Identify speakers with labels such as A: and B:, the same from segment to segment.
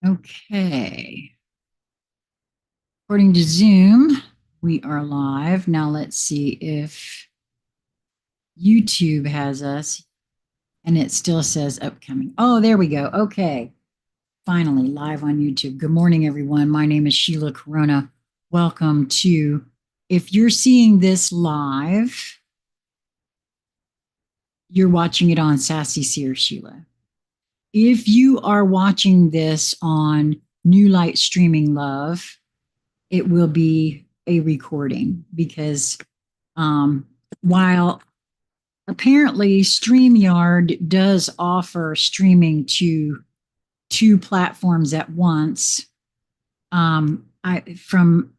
A: Okay. According to Zoom, we are live. Now let's see if YouTube has us and it still says upcoming. Oh, there we go. Okay. Finally, live on YouTube. Good morning, everyone. My name is Sheila Karuna. Welcome to, if you're seeing this live, you're watching it on Sassy Seer Sheila. If you are watching this on New Light Streaming Love, it will be a recording because while apparently StreamYard does offer streaming to two platforms at once, I from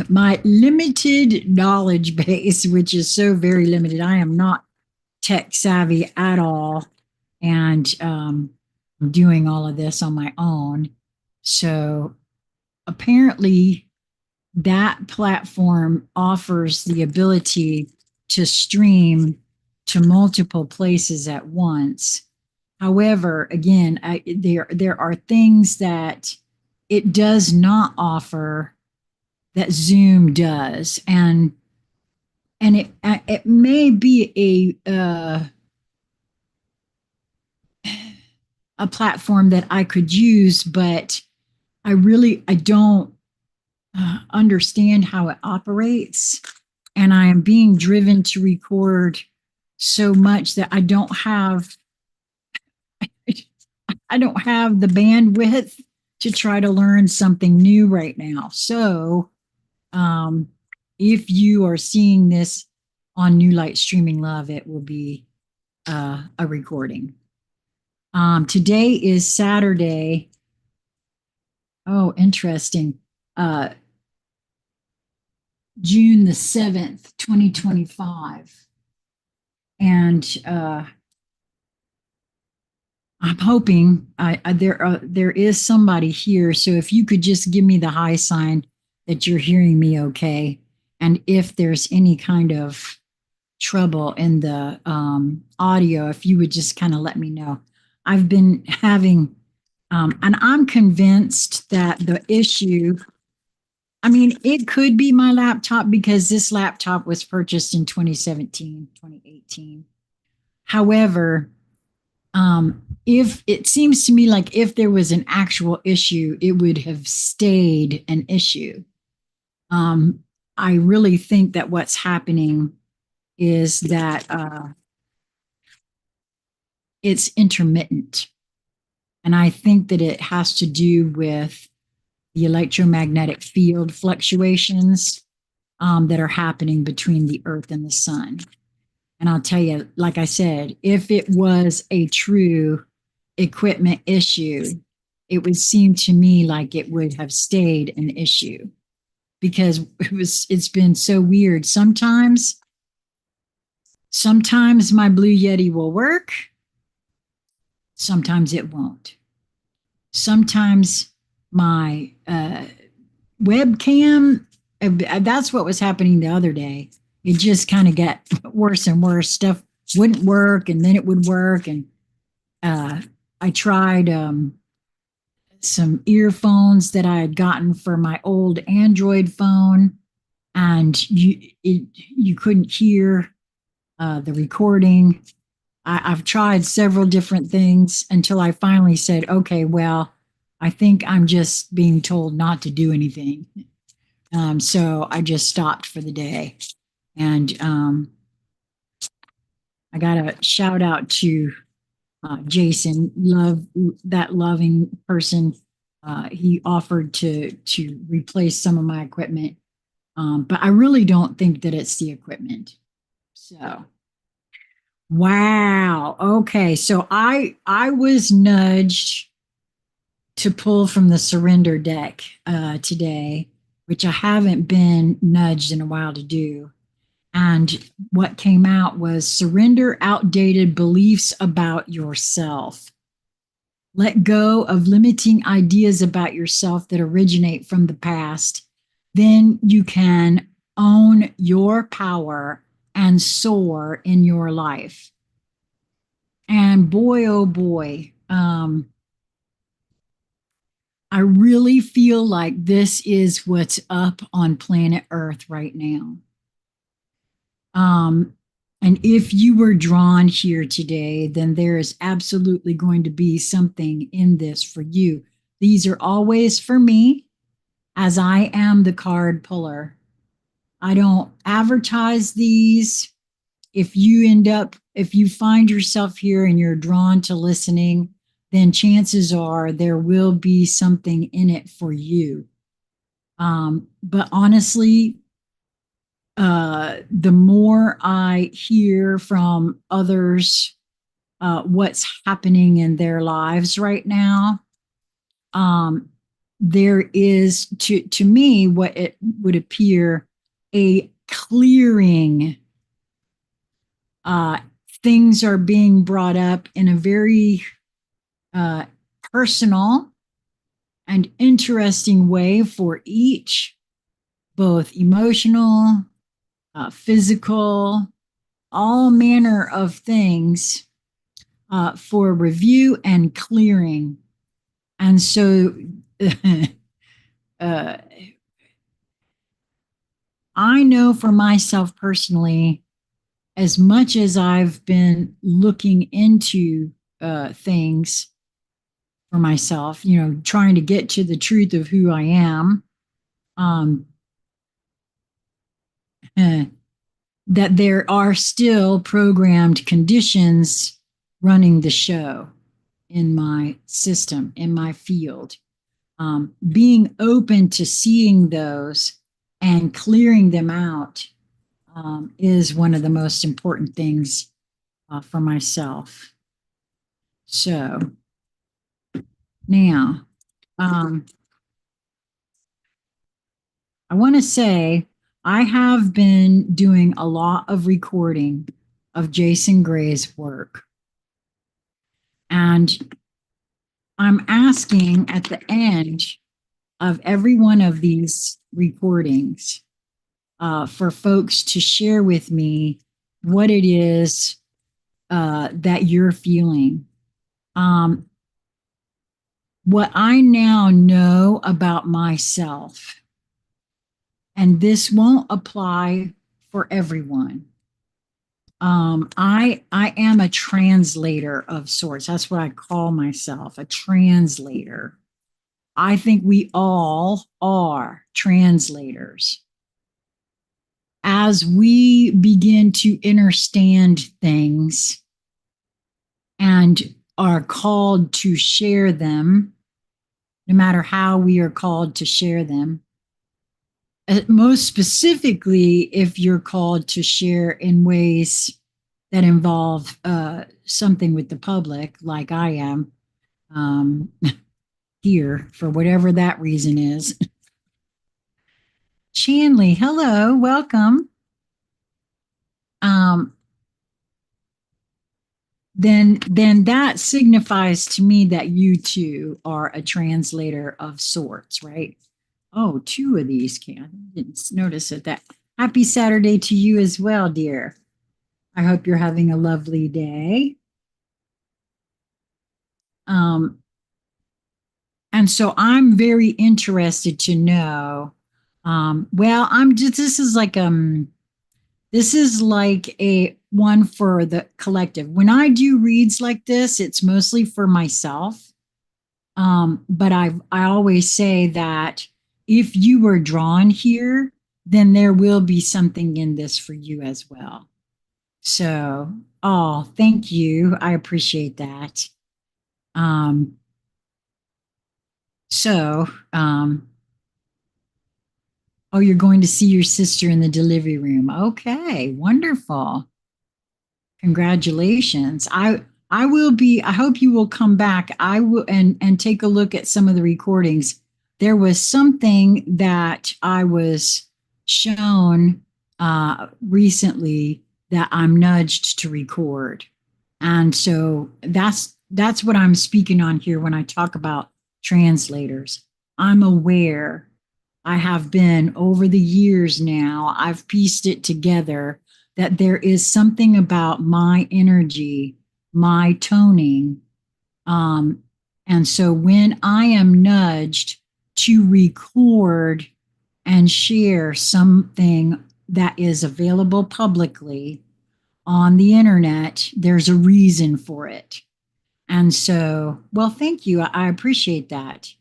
A: my limited knowledge base, which is so very limited, I am not tech savvy at all, and I'm doing all of this on my own. So apparently that platform offers the ability to stream to multiple places at once. However, again, there are things that it does not offer that Zoom does, and it may be a platform that I could use, but I don't understand how it operates, and I am being driven to record so much that I don't have the bandwidth to try to learn something new right now. So, um, if you are seeing this on New Light Streaming Love, it will be a recording. Today is Saturday. Oh, interesting. June the 7th, 2025. And I'm hoping there is somebody here. So if you could just give me the high sign that you're hearing me okay. And if there's any kind of trouble in the audio, if you would just kind of let me know. I've been having, and I'm convinced that the issue, I mean, it could be my laptop because this laptop was purchased in 2017, 2018. However, if it seems to me like if there was an actual issue, it would have stayed an issue. I really think that what's happening is that it's intermittent. And I think that it has to do with the electromagnetic field fluctuations that are happening between the earth and the sun. And I'll tell you, like I said, if it was a true equipment issue, it would seem to me like it would have stayed an issue because it's been so weird. Sometimes my Blue Yeti will work, sometimes it won't. Sometimes my webcam, that's what was happening the other day. It just kind of got worse and worse. Stuff wouldn't work and then it would work. And I tried some earphones that I had gotten for my old Android phone, and you couldn't hear the recording. I've tried several different things until I finally said, okay, well, I think I'm just being told not to do anything. So I just stopped for the day. And I got a shout out to Jason, that loving person. He offered to replace some of my equipment, but I really don't think that it's the equipment. So, wow. Okay, so I was nudged to pull from the surrender deck today, which I haven't been nudged in a while to do. And what came out was surrender outdated beliefs about yourself. Let go of limiting ideas about yourself that originate from the past. Then you can own your power and soar in your life. And boy, oh boy, I really feel like this is what's up on planet Earth right now. Um, and if you were drawn here today, then there is absolutely going to be something in this for you. These are always for me, as I am the card puller. I don't advertise these. If you find yourself here and you're drawn to listening, then chances are there will be something in it for you. But honestly, the more I hear from others what's happening in their lives right now, um, there is to me what it would appear a clearing. Uh, things are being brought up in a very uh, personal and interesting way for each, both emotional, physical, all manner of things for review and clearing. And so uh, I know for myself personally, as much as I've been looking into things for myself, trying to get to the truth of who I am, um, that there are still programmed conditions running the show in my system, in my field. Being open to seeing those and clearing them out is one of the most important things for myself. So now, um, I want to say I have been doing a lot of recording of Jason Gray's work. And I'm asking at the end of every one of these recordings for folks to share with me what it is that you're feeling. What I now know about myself, and this won't apply for everyone. I am a translator of sorts. That's what I call myself, a translator. I think we all are translators. As we begin to understand things and are called to share them, no matter how we are called to share them, most specifically, if you're called to share in ways that involve something with the public, like I am here for whatever that reason is. Shanley, hello, welcome. Um, then that signifies to me that you too are a translator of sorts, right? Oh, two of these can. Didn't notice it. That happy Saturday to you as well, dear. I hope you're having a lovely day. Um, and so I'm very interested to know. Well, I'm just this is like a one for the collective. When I do reads like this, it's mostly for myself. But I always say that if you were drawn here, then there will be something in this for you as well. So, oh, thank you. I appreciate that. Um, so, oh, you're going to see your sister in the delivery room. Okay, wonderful. Congratulations. I will be, I hope you will come back. I will and take a look at some of the recordings. There was something that I was shown recently that I'm nudged to record. And so that's what I'm speaking on here when I talk about translators. I'm aware. I have been over the years now, I've pieced it together that there is something about my energy, my toning, um, And so when I am nudged to record and share something that is available publicly on the internet, there's a reason for it. And so, well, thank you. I appreciate that.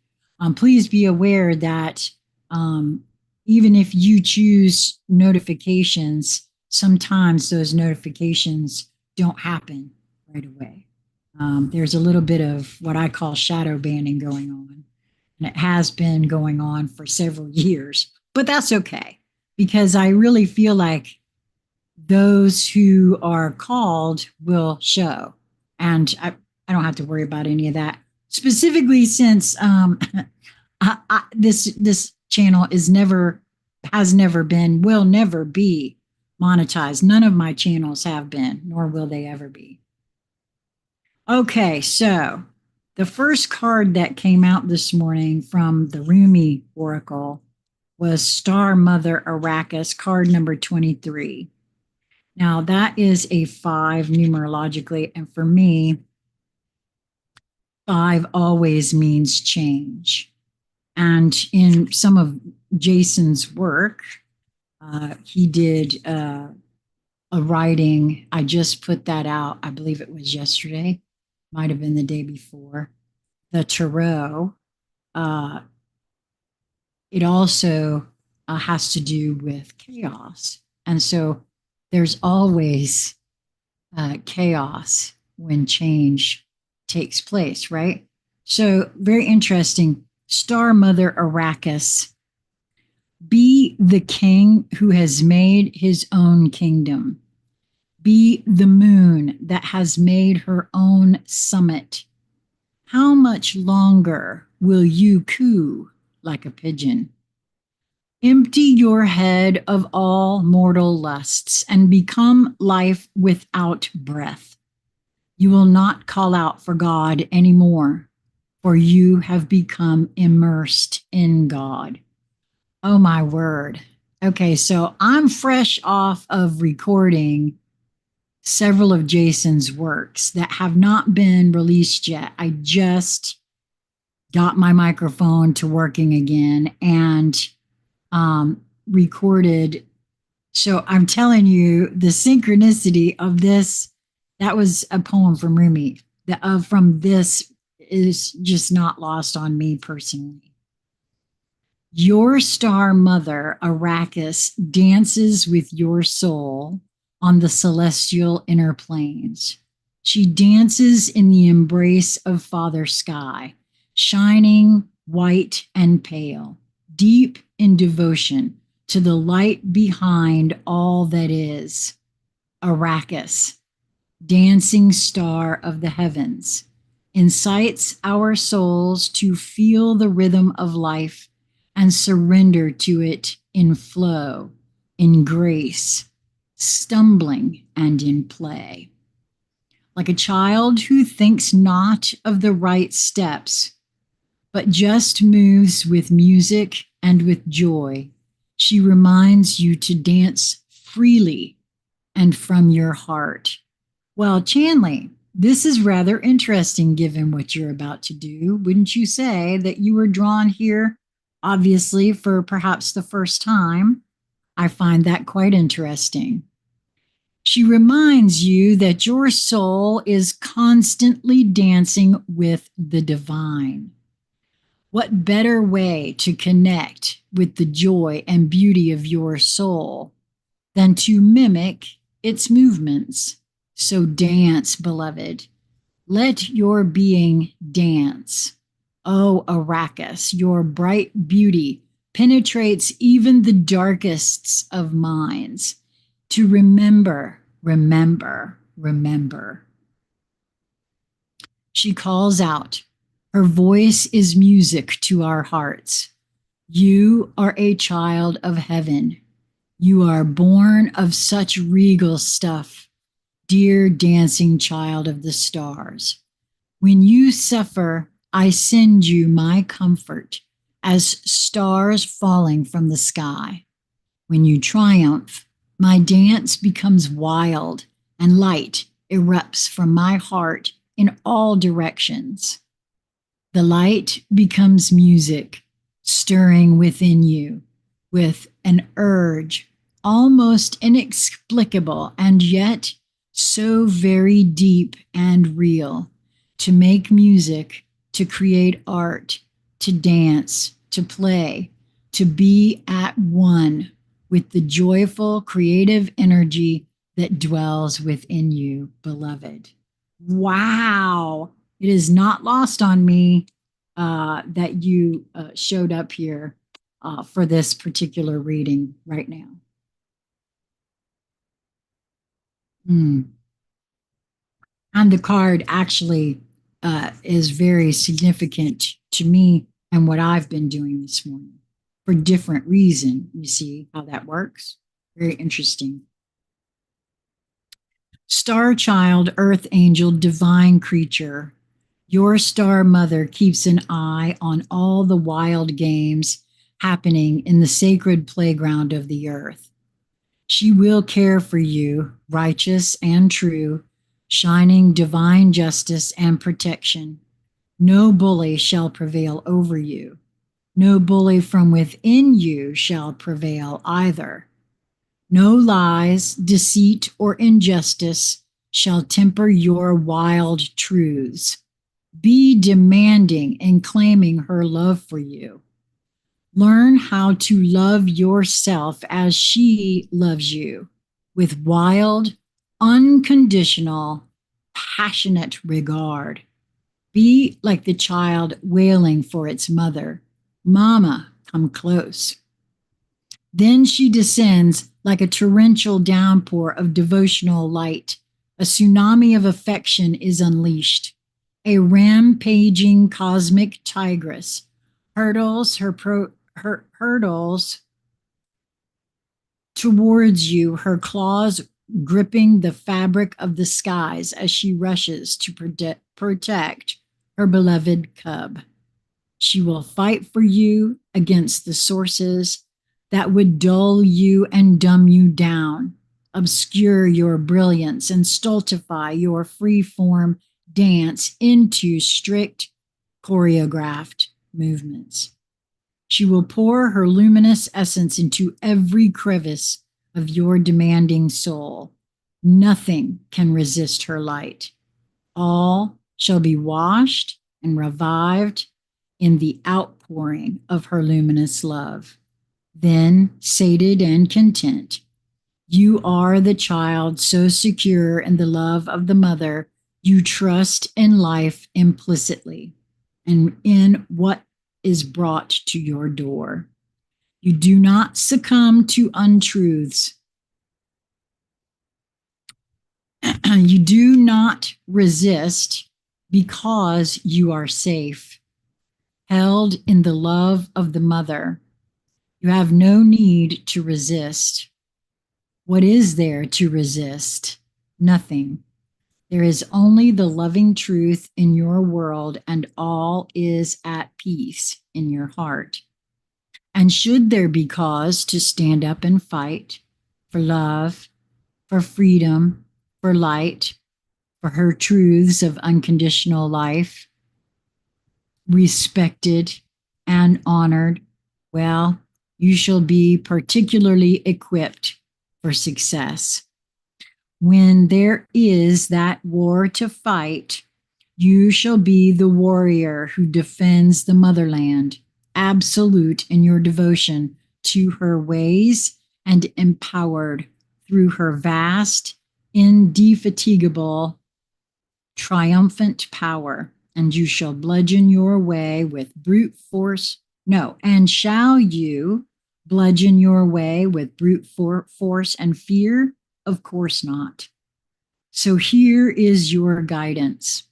A: Please be aware that um, even if you choose notifications, sometimes those notifications don't happen right away. There's a little bit of what I call shadow banning going on, and it has been going on for several years, but that's okay because I really feel like those who are called will show. And I don't have to worry about any of that. Specifically, since this channel is never has never been, will never be monetized. None of my channels have been, nor will they ever be. Okay, so the first card that came out this morning from the Rumi Oracle was Star Mother Arrakis, card number 23. Now, that is a 5 numerologically. And for me, 5 always means change. And in some of Jason's work, he did a writing. I just put that out. I believe it was yesterday, might have been the day before. The tarot. It also has to do with chaos. And so there's always chaos when change takes place, right? So, very interesting. Star Mother Arrakis, be the king who has made his own kingdom. Be the moon that has made her own summit. How much longer will you coo like a pigeon? Empty your head of all mortal lusts and become life without breath. You will not call out for God anymore, for you have become immersed in God. Oh, my word. Okay, so I'm fresh off of recording several of Jason's works that have not been released yet. I just got my microphone to working again and recorded. So I'm telling you, the synchronicity of this, that was a poem from Rumi. From this is just not lost on me personally. Your star mother, Arrakis, dances with your soul on the celestial inner planes. She dances in the embrace of Father Sky, shining white and pale, deep in devotion to the light behind all that is. Arrakis, dancing star of the heavens, incites our souls to feel the rhythm of life and surrender to it in flow, in grace, stumbling, and in play. Like a child who thinks not of the right steps, but just moves with music and with joy, she reminds you to dance freely and from your heart. Well, Chanley, this is rather interesting given what you're about to do. Wouldn't you say that you were drawn here, obviously, for perhaps the first time? I find that quite interesting. She reminds you that your soul is constantly dancing with the divine. What better way to connect with the joy and beauty of your soul than to mimic its movements? So dance, beloved. Let your being dance. Oh, Arrakis, your bright beauty penetrates even the darkest of minds. To remember, remember, remember. She calls out. Her voice is music to our hearts. You are a child of heaven. You are born of such regal stuff, dear dancing child of the stars. When you suffer, I send you my comfort as stars falling from the sky. When you triumph, my dance becomes wild and light erupts from my heart in all directions. The light becomes music, stirring within you with an urge almost inexplicable and yet so very deep and real to make music, to create art, to dance, to play, to be at one with the joyful creative energy that dwells within you, beloved. Wow. It is not lost on me that you showed up here for this particular reading right now. And the card actually is very significant to me and what I've been doing this morning for different reason. You see how that works? Very interesting. Star child, earth angel, divine creature. Your star mother keeps an eye on all the wild games happening in the sacred playground of the earth. She will care for you, righteous and true, shining divine justice and protection. No bully shall prevail over you. No bully from within you shall prevail either. No lies, deceit, or injustice shall temper your wild truths. Be demanding and claiming her love for you. Learn how to love yourself as she loves you with wild, unconditional, passionate regard. Be like the child wailing for its mother. Mama, come close. Then she descends like a torrential downpour of devotional light. A tsunami of affection is unleashed. A rampaging cosmic tigress hurdles hurdles towards you, her claws gripping the fabric of the skies as she rushes to protect her beloved cub. She will fight for you against the sources that would dull you and dumb you down, obscure your brilliance, and stultify your free-form dance into strict, choreographed movements. She will pour her luminous essence into every crevice of your demanding soul. Nothing can resist her light. All shall be washed and revived in the outpouring of her luminous love. Then, sated and content, you are the child so secure in the love of the mother, you trust in life implicitly and in what is brought to your door. You do not succumb to untruths. You do not resist because you are safe, held in the love of the mother. You have no need to resist. What is there to resist? Nothing. There is only the loving truth in your world, and all is at peace in your heart. And should there be cause to stand up and fight for love, for freedom, for light, for her truths of unconditional life, respected and honored, well, you shall be particularly equipped for success. When there is that war to fight, you shall be the warrior who defends the motherland, absolute in your devotion to her ways and empowered through her vast, indefatigable, triumphant power. And you shall bludgeon your way with brute force. No, and shall you bludgeon your way with brute force and fear? Of course not. So here is your guidance.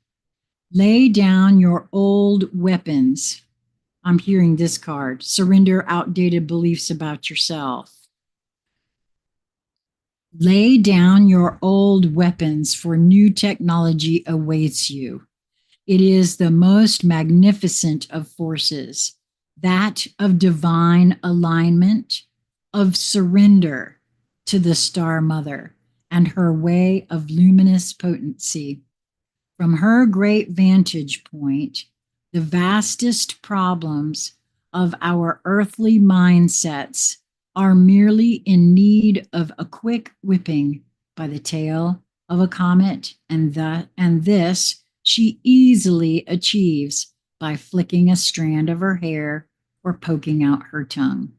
A: Lay down your old weapons. I'm hearing this card. Surrender outdated beliefs about yourself. Lay down your old weapons, for new technology awaits you. It is the most magnificent of forces, that of divine alignment, of surrender to the Star Mother and her way of luminous potency. From her great vantage point, The vastest problems of our earthly mindsets are merely in need of a quick whipping by the tail of a comet, and this she easily achieves by flicking a strand of her hair or poking out her tongue.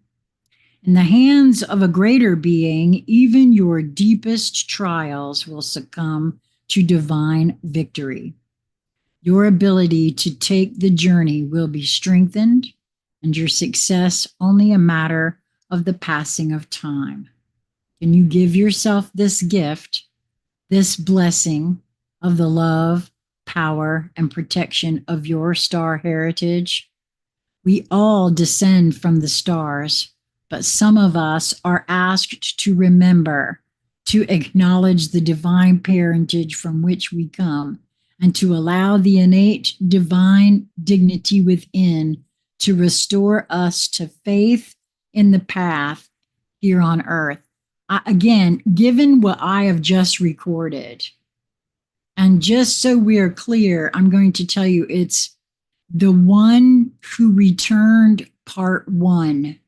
A: In the hands of a greater being, even your deepest trials will succumb to divine victory. Your ability to take the journey will be strengthened, and your success only a matter of the passing of time. Can you give yourself this gift, this blessing of the love, power, and protection of your star heritage? We all descend from the stars, but some of us are asked to remember, to acknowledge the divine parentage from which we come, and to allow the innate divine dignity within to restore us to faith in the path here on earth. Again, given what I have just recorded, and just so we're clear, I'm going to tell you it's the one who returned part 1,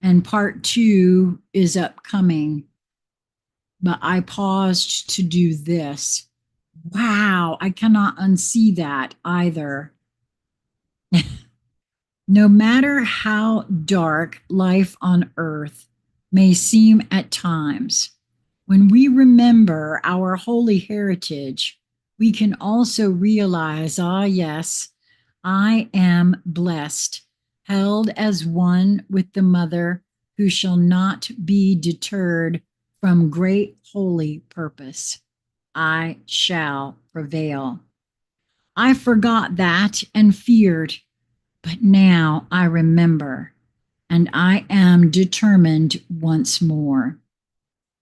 A: and part 2 is upcoming, but I paused to do this. Wow, I cannot unsee that either. No matter how dark life on earth may seem at times, when we remember our holy heritage, we can also realize, yes, I am blessed, held as one with the Mother who shall not be deterred from great holy purpose. I shall prevail. I forgot that and feared, but now I remember, and I am determined once more.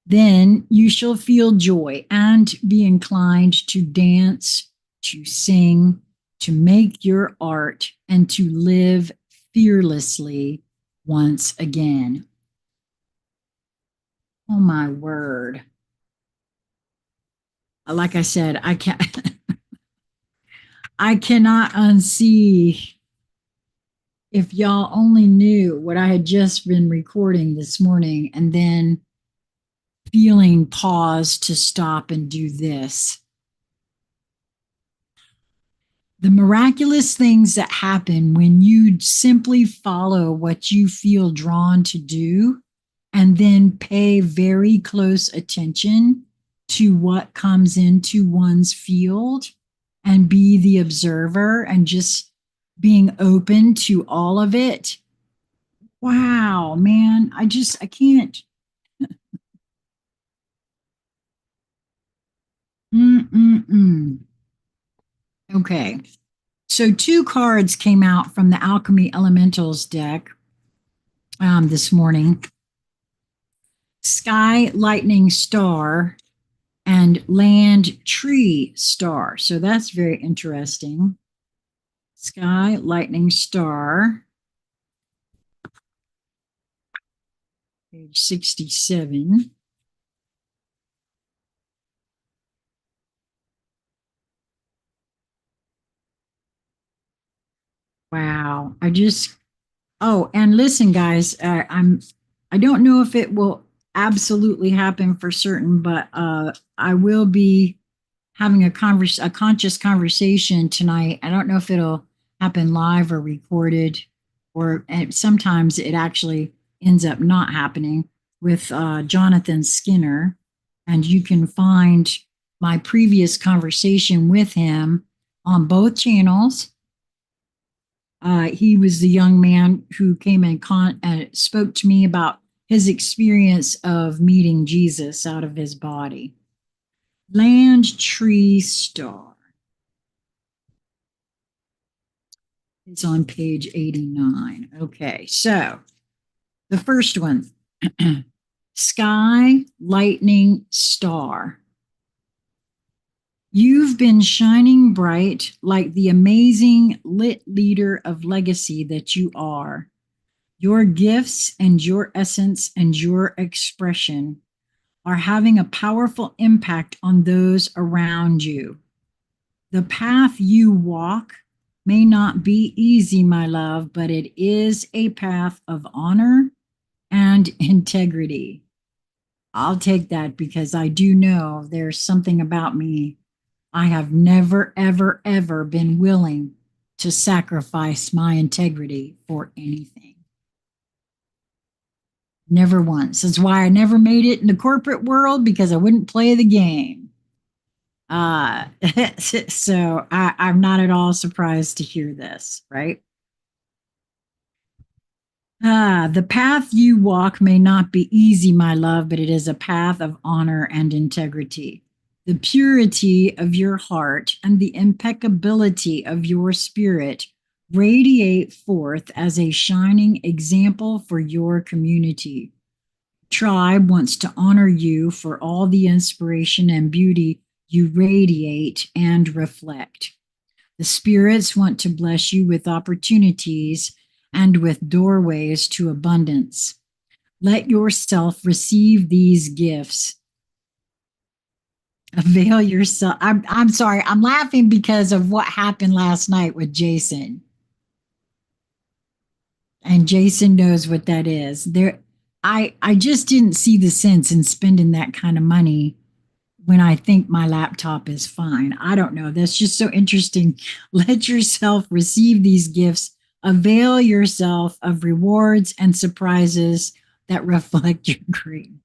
A: Then you shall feel joy and be inclined to dance, to sing, to make your art, and to live fearlessly once again. Oh my word. Like I said, I cannot unsee. If y'all only knew what I had just been recording this morning and then feeling pause to stop and do this. The miraculous things that happen when you simply follow what you feel drawn to do and then pay very close attention to what comes into one's field and be the observer and just being open to all of it. Wow, man, I can't. Mm-mm-mm. Okay. So 2 cards came out from the Alchemy Elementals deck this morning. Sky Lightning Star and Land Tree Star. So that's very interesting. Sky Lightning Star. Page 67. Wow. Oh, and listen, guys, I don't know if it will absolutely happen for certain, but I will be having a conscious conversation tonight. I don't know if it'll happen live or recorded, or sometimes it actually ends up not happening with Jonathan Skinner. And you can find my previous conversation with him on both channels. He was the young man who came and spoke to me about his experience of meeting Jesus out of his body. Land Tree Star. It's on page 89. Okay, so the first one, Sky Lightning Star. You've been shining bright like the amazing lit leader of legacy that you are. Your gifts and your essence and your expression are having a powerful impact on those around you. The path you walk may not be easy, my love, but it is a path of honor and integrity. I'll take that because I do know there's something about me. I have never, ever, ever been willing to sacrifice my integrity for anything. Never once. That's why I never made it in the corporate world because I wouldn't play the game. Uh, so I'm not at all surprised to hear this, right? The path you walk may not be easy, my love, but it is a path of honor and integrity. The purity of your heart and the impeccability of your spirit radiate forth as a shining example for your community. Tribe wants to honor you for all the inspiration and beauty you radiate and reflect. The spirits want to bless you with opportunities and with doorways to abundance. Let yourself receive these gifts. Avail yourself. I'm sorry. I'm laughing because of what happened last night with Jason. And Jason knows what that is. I just didn't see the sense in spending that kind of money when I think my laptop is fine. I don't know. That's just so interesting. Let yourself receive these gifts. Avail yourself of rewards and surprises that reflect your greatness.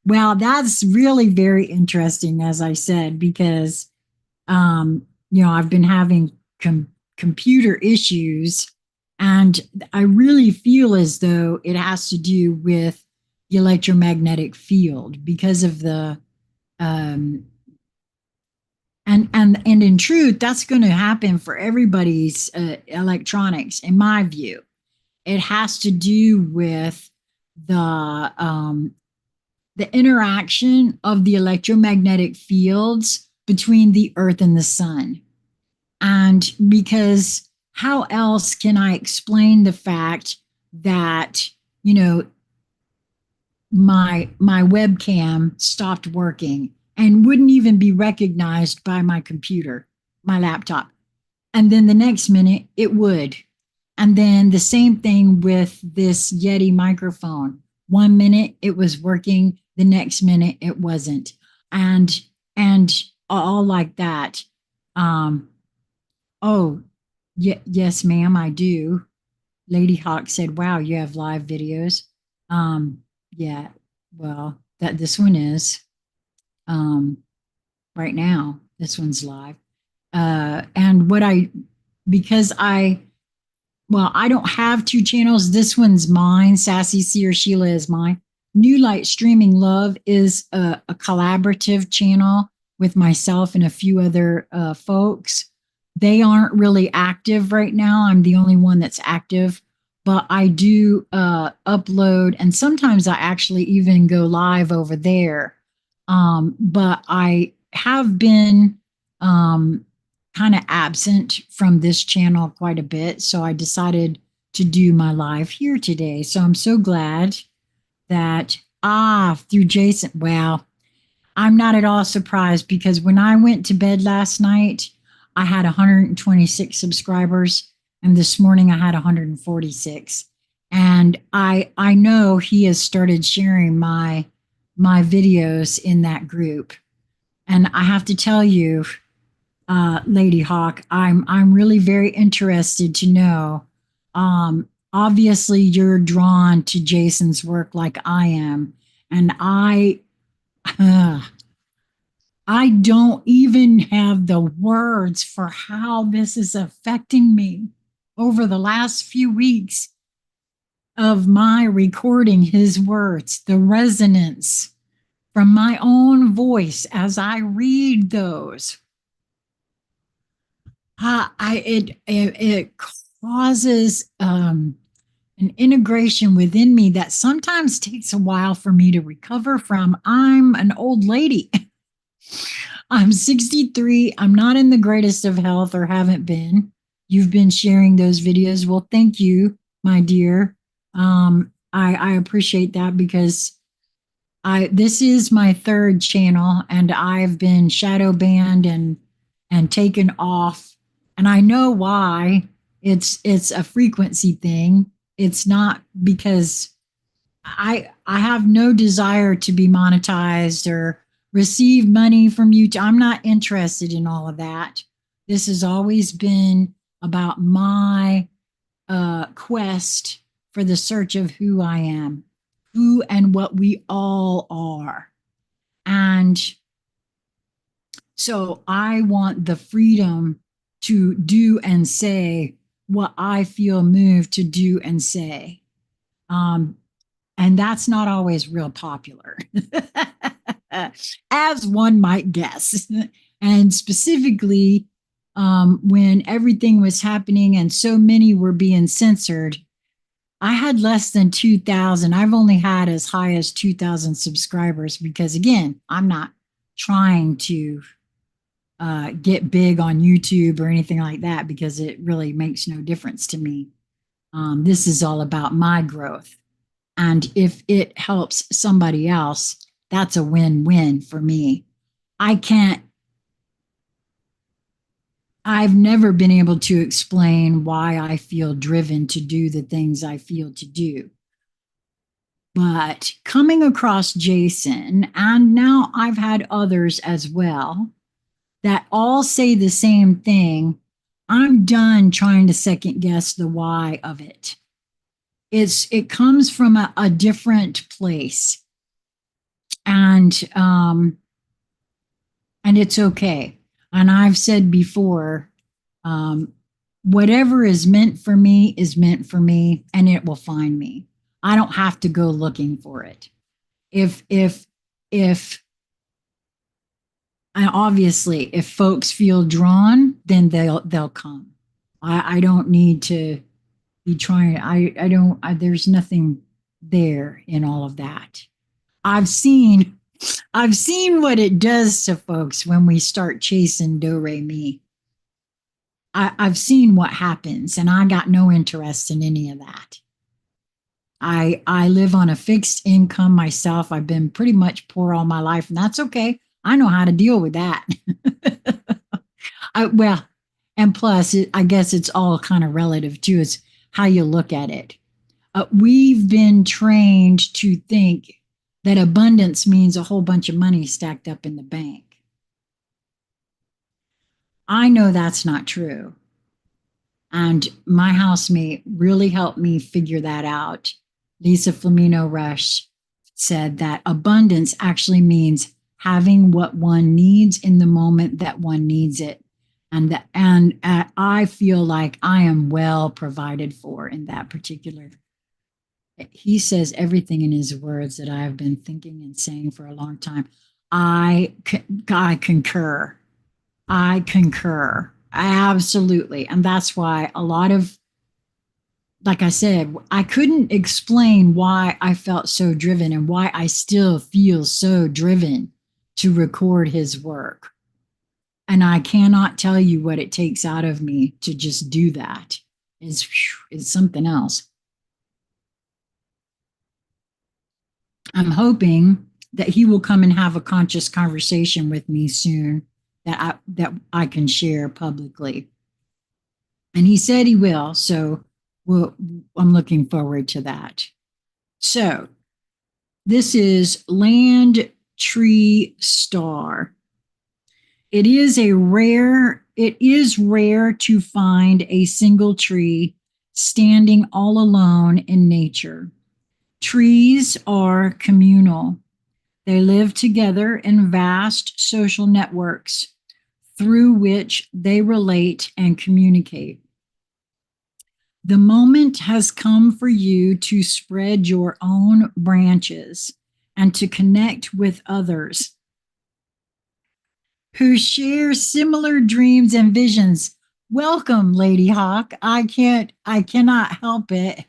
A: Well, that's really very interesting, as I said, because I've been having computer issues, and I really feel as though it has to do with the electromagnetic field because of the um, and in truth, that's going to happen for everybody's electronics, in my view. It has to do with the the interaction of the electromagnetic fields between the earth and the sun. And because how else can I explain the fact that, my webcam stopped working and wouldn't even be recognized by my computer, my laptop. And then the next minute it would. And then the same thing with this Yeti microphone. 1 minute it was working, the next minute it wasn't. And all like that. Um, oh, yes, ma'am, I do. Lady Hawk said, wow, you have live videos. Yeah, well, that this one is right now. This one's live. And because I don't have two channels. This one's mine. Sassy Seer Sheila is mine. New Light Streaming Love is a collaborative channel with myself and a few other folks. They aren't really active right now. I'm the only one that's active, but I do upload, and sometimes I actually even go live over there. But I have been kind of absent from this channel quite a bit, so I decided to do my live here today. So I'm so glad that through Jason. Wow, I'm not at all surprised because when I went to bed last night, I had 126 subscribers, and this morning I had 146. And I know he has started sharing my videos in that group. And I have to tell you, Lady Hawk, I'm really very interested to know. Obviously, you're drawn to Jason's work like I am, and uh, I don't even have the words for how this is affecting me over the last few weeks of my recording his words, the resonance from my own voice as I read those. It causes an integration within me that sometimes takes a while for me to recover from. I'm an old lady. I'm 63. I'm not in the greatest of health, or haven't been. You've been sharing those videos. Well, thank you, my dear. I appreciate that because this is my third channel, and I've been shadow banned and and taken off. And I know why. It's a frequency thing. It's not because I have no desire to be monetized or receive money from you. I'm not interested in all of that. This has always been about my quest for the search of who I am, who and what we all are. And so I want the freedom to do and say what I feel moved to do and say. Um, and that's not always real popular, as one might guess. And specifically, when everything was happening and so many were being censored, I had less than 2,000. I've only had as high as 2,000 subscribers because, again, I'm not trying to get big on YouTube or anything like that because it really makes no difference to me. This is all about my growth. And if it helps somebody else, that's a win-win for me. I've never been able to explain why I feel driven to do the things I feel to do. But coming across Jason, and now I've had others as well, that all say the same thing, I'm done trying to second guess the why of it. It comes from a different place, and it's okay. And I've said before, whatever is meant for me is meant for me, and it will find me. I don't have to go looking for it. If and obviously, if folks feel drawn, then they'll come. I don't need to be trying. I don't. There's nothing there in all of that. I've seen what it does to folks when we start chasing do re mi. I've seen what happens, and I got no interest in any of that. I live on a fixed income myself. I've been pretty much poor all my life, and that's okay. I know how to deal with that. Well, and plus, I guess it's all kind of relative too. It's how you look at it. We've been trained to think that abundance means a whole bunch of money stacked up in the bank. I know that's not true. And my housemate really helped me figure that out. Lisa Flamino Rush said that abundance actually means having what one needs in the moment that one needs it. And I feel like I am well provided for in that particular. He says everything in his words that I have been thinking and saying for a long time. I concur. I concur. Absolutely. And that's why a lot of, like I said, I couldn't explain why I felt so driven and why I still feel so driven to record his work. And I cannot tell you what it takes out of me to just do that. It's something else. I'm hoping that he will come and have a conscious conversation with me soon that I can share publicly. And he said he will, so I'm looking forward to that. So this is Land Tree Star. It is rare to find a single tree standing all alone in nature. Trees are communal. They live together in vast social networks through which they relate and communicate. The moment has come for you to spread your own branches and to connect with others who share similar dreams and visions. Welcome, Lady Hawk. I cannot help it.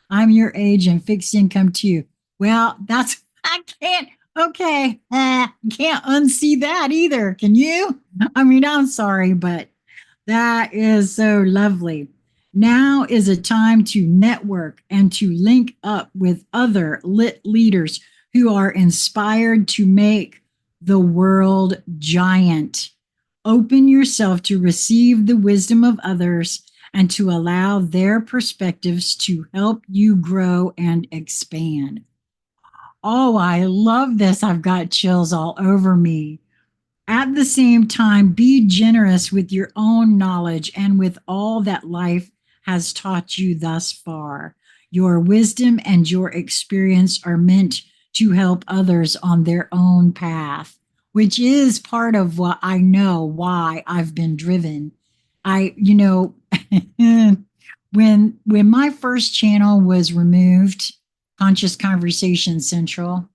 A: I'm your age and fixed income too. Well, I can't, okay. Can't unsee that either. Can you? I mean, I'm sorry, but that is so lovely. Now is a time to network and to link up with other lit leaders who are inspired to make the world giant. Open yourself to receive the wisdom of others and to allow their perspectives to help you grow and expand. Oh, I love this. I've got chills all over me. At the same time, be generous with your own knowledge and with all that life has taught you thus far. Your wisdom and your experience are meant to help others on their own path, which is part of what I know why I've been driven. When my first channel was removed, Conscious Conversation Central,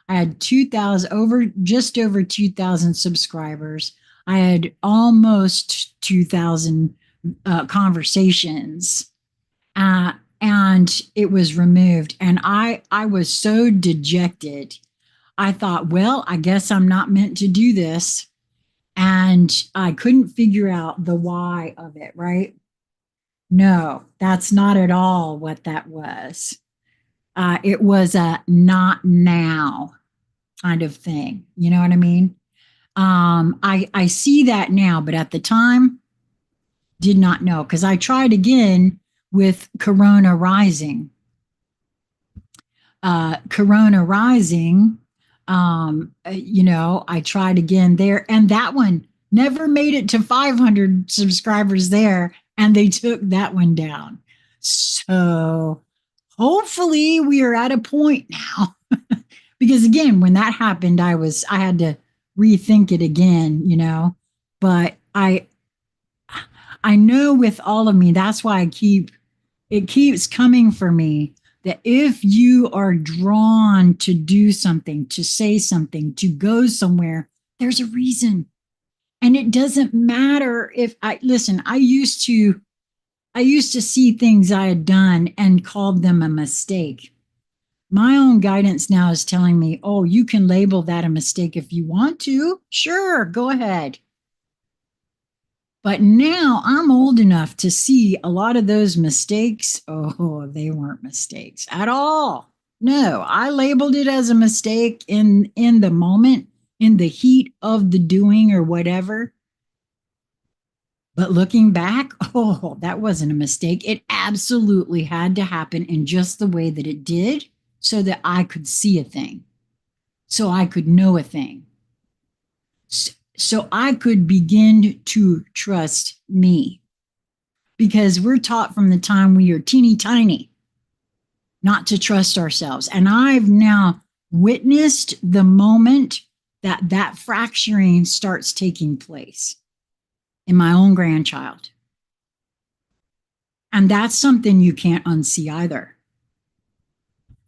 A: I had 2,000 over just over 2,000 subscribers. I had almost 2,000 conversations, and it was removed. And I was so dejected. I thought, well, I guess I'm not meant to do this. And I couldn't figure out the why of it, right? No, that's not at all what that was. It was a not now kind of thing. You know what I mean? I see that now, but at the time, did not know because I tried again with Karuna Rising. Karuna Rising, I tried again there, and that one never made it to 500 subscribers there, and they took that one down. So hopefully we are at a point now. Because again, when that happened, I had to rethink it again, but I know with all of me, that's why it keeps coming for me that if you are drawn to do something, to say something, to go somewhere, there's a reason. And it doesn't matter if I used to see things I had done and called them a mistake. My own guidance now is telling me, oh, you can label that a mistake if you want to. Sure, go ahead. But now I'm old enough to see a lot of those mistakes. Oh, they weren't mistakes at all. No, I labeled it as a mistake in the moment, in the heat of the doing or whatever. But looking back, oh, that wasn't a mistake. It absolutely had to happen in just the way that it did so that I could see a thing, so I could know a thing, so I could begin to trust me. Because we're taught from the time we are teeny tiny not to trust ourselves. And I've now witnessed the moment that fracturing starts taking place in my own grandchild. And that's something you can't unsee either.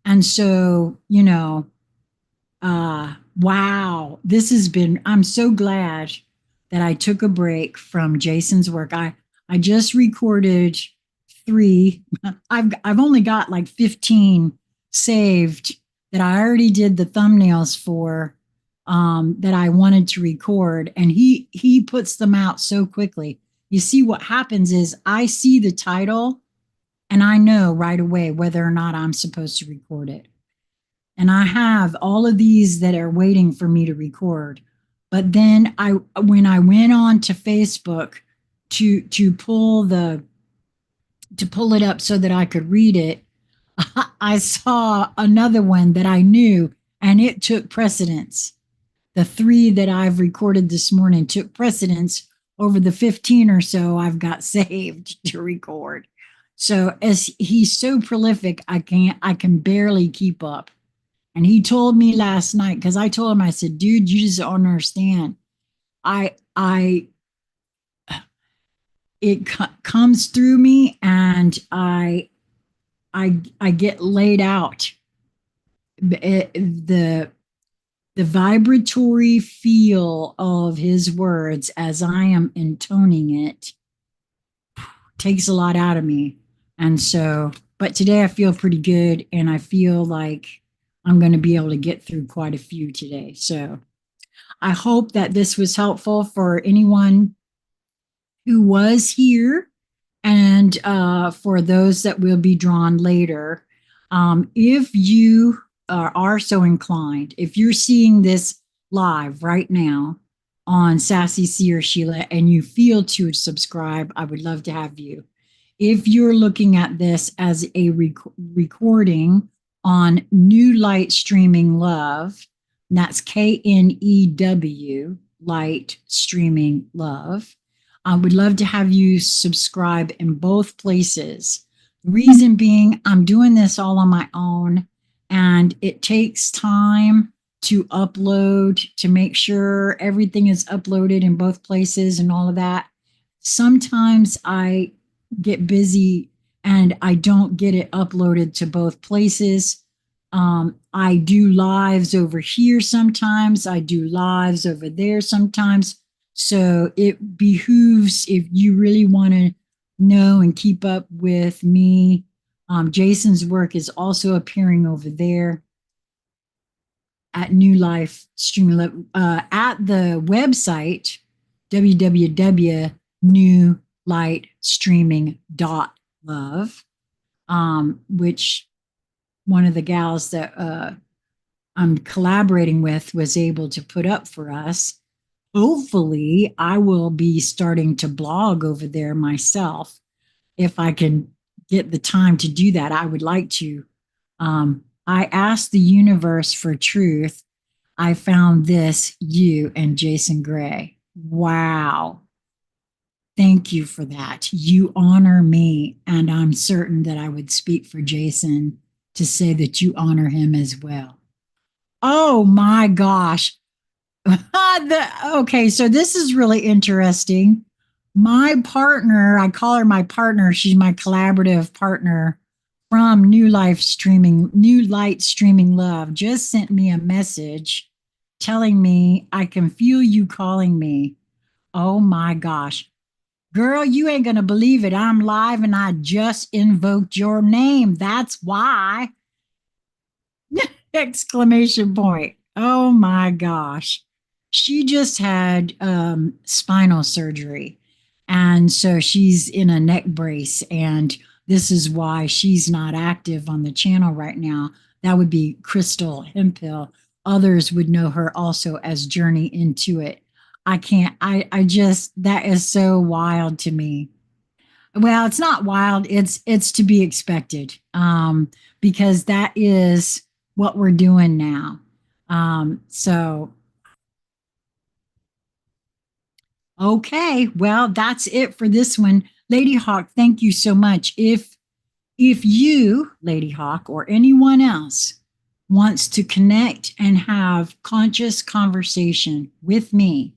A: And so, wow, this has been, I'm so glad that I took a break from Jason's work. I just recorded 3. I've only got like 15 saved that I already did the thumbnails for, that I wanted to record, and he puts them out so quickly. You see, what happens is I see the title and I know right away whether or not I'm supposed to record it. And I have all of these that are waiting for me to record. But then when I went on to Facebook to pull it up so that I could read it, I saw another one that I knew, and it took precedence. The 3 that I've recorded this morning took precedence over the 15 or so I've got saved to record. So as he's so prolific, I can barely keep up. And he told me last night, because I told him, I said, dude, you just don't understand. It comes through me, and I get laid out. The vibratory feel of his words as I am intoning it takes a lot out of me. And so, but today I feel pretty good, and I feel like I'm going to be able to get through quite a few today. So I hope that this was helpful for anyone who was here, and for those that will be drawn later. If you are so inclined, if you're seeing this live right now, on Sassy Seer Sheila and you feel to subscribe, I would love to have you. If you're looking at this as a recording on New Light Streaming Love, that's KNEW, Light Streaming Love, I would love to have you subscribe in both places. Reason being, I'm doing this all on my own and it takes time to upload, to make sure everything is uploaded in both places and all of that. Sometimes I get busy and I don't get it uploaded to both places. I do lives over here sometimes. I do lives over there sometimes. So it behooves, if you really want to know and keep up with me, Jason's work is also appearing over there at New Life Streaming at the website www.newlightstreaming.love, which one of the gals that I'm collaborating with was able to put up for us. Hopefully, I will be starting to blog over there myself if I can get the time to do that. I would like to. I asked the universe for truth. I found this, you and Jason Gray. Wow. Thank you for that. You honor me, and I'm certain that I would speak for Jason to say that you honor him as well. Oh my gosh. Okay, so this is really interesting. My partner, I call her my partner, she's my collaborative partner from New Light Streaming Love, just sent me a message telling me I can feel you calling me. Oh my gosh. Girl, you ain't going to believe it. I'm live and I just invoked your name. That's why. Exclamation point. Oh my gosh. She just had spinal surgery. And so she's in a neck brace. And this is why she's not active on the channel right now. That would be Krystle Hemphill. Others would know her also as Journey Intuit. I can't, I just, that is so wild to me. Well, it's not wild. It's to be expected, because that is what we're doing now. So okay, well, that's it for this one, Lady Hawk. Thank you so much. If you, Lady Hawk, or anyone else wants to connect and have conscious conversation with me,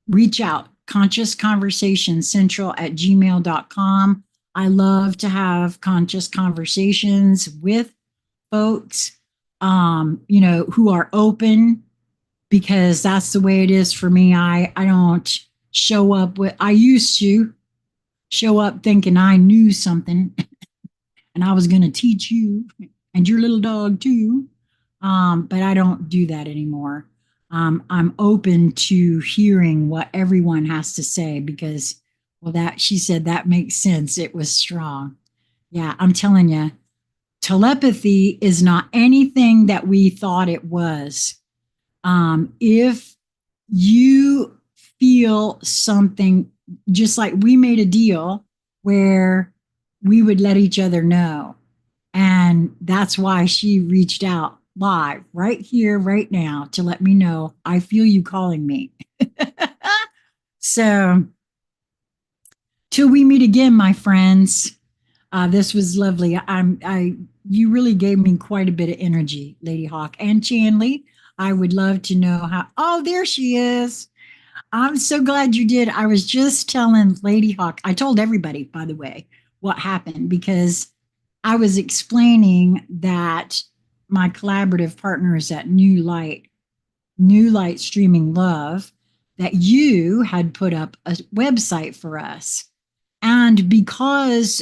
A: reach out, conscious conversation central at gmail.com. I love to have conscious conversations with folks, who are open, because that's the way it is for me. I don't show up with, I used to show up thinking I knew something and I was going to teach you and your little dog too. But I don't do that anymore. I'm open to hearing what everyone has to say because, well, that she said that makes sense. It was strong. Yeah, I'm telling you, telepathy is not anything that we thought it was. If you feel something, just like we made a deal where we would let each other know. And that's why she reached out live right here, right now, to let me know I feel you calling me. So, till we meet again, my friends. This was lovely. You really gave me quite a bit of energy, Lady Hawk and Chanley. I would love to know how. Oh, there she is. I'm so glad you did. I was just telling Lady Hawk. I told everybody, by the way, what happened because I was explaining that my collaborative partners at New Light Streaming Love, that you had put up a website for us. And because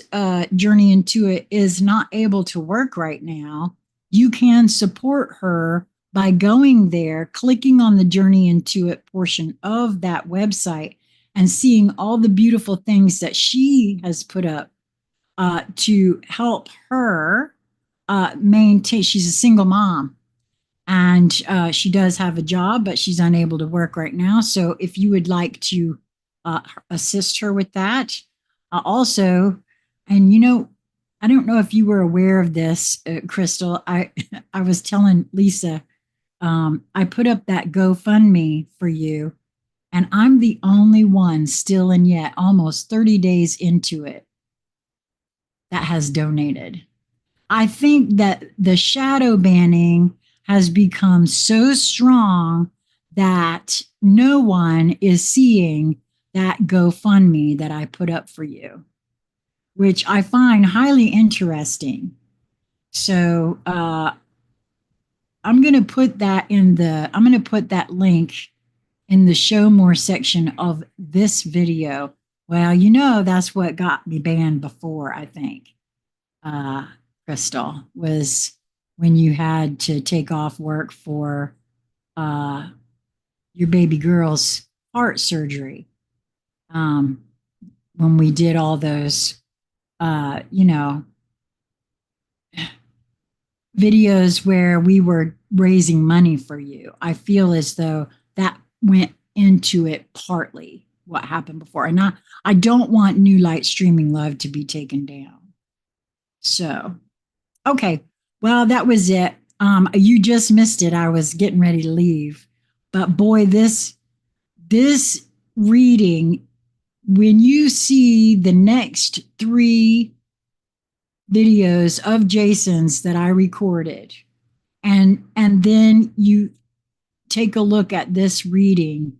A: Journey Intuit is not able to work right now, you can support her by going there, clicking on the Journey Intuit portion of that website, and seeing all the beautiful things that she has put up to help her maintain. She's a single mom, And she does have a job, but she's unable to work right now. So if you would like to assist her with that, also, and I don't know if you were aware of this, Crystal. I was telling Lisa, I put up that GoFundMe for you, and I'm the only one still and yet almost 30 days into it that has donated. I think that the shadow banning has become so strong that no one is seeing that GoFundMe that I put up for you, which I find highly interesting. So I'm going to put that link in the show more section of this video. Well, that's what got me banned before, I think. uh, Crystal, was when you had to take off work for uh, your baby girl's heart surgery. Um, when we did all those, uh, you know, videos where we were raising money for you, I feel as though that went into it partly what happened before. And I don't want New Light Streaming Love to be taken down. So, okay. Well, that was it. You just missed it. I was getting ready to leave. But boy, this reading, when you see the next 3 videos of Jason's that I recorded, and then you take a look at this reading,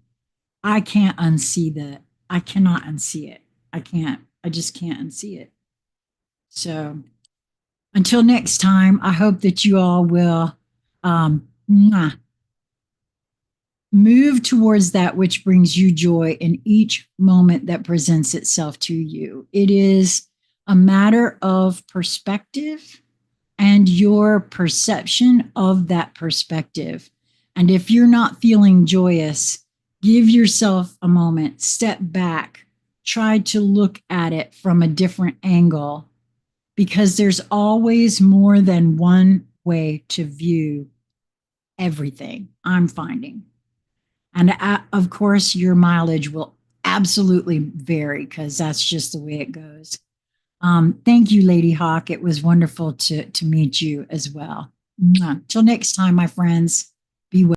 A: I can't unsee that. I cannot unsee it. I can't. I just can't unsee it. So until next time, I hope that you all will move towards that which brings you joy in each moment that presents itself to you. It is a matter of perspective and your perception of that perspective. And if you're not feeling joyous, give yourself a moment, step back, try to look at it from a different angle, because there's always more than one way to view everything, I'm finding. And of course, your mileage will absolutely vary because that's just the way it goes. Thank you, Lady Hawk. It was wonderful to meet you as well. Till next time, my friends, be well.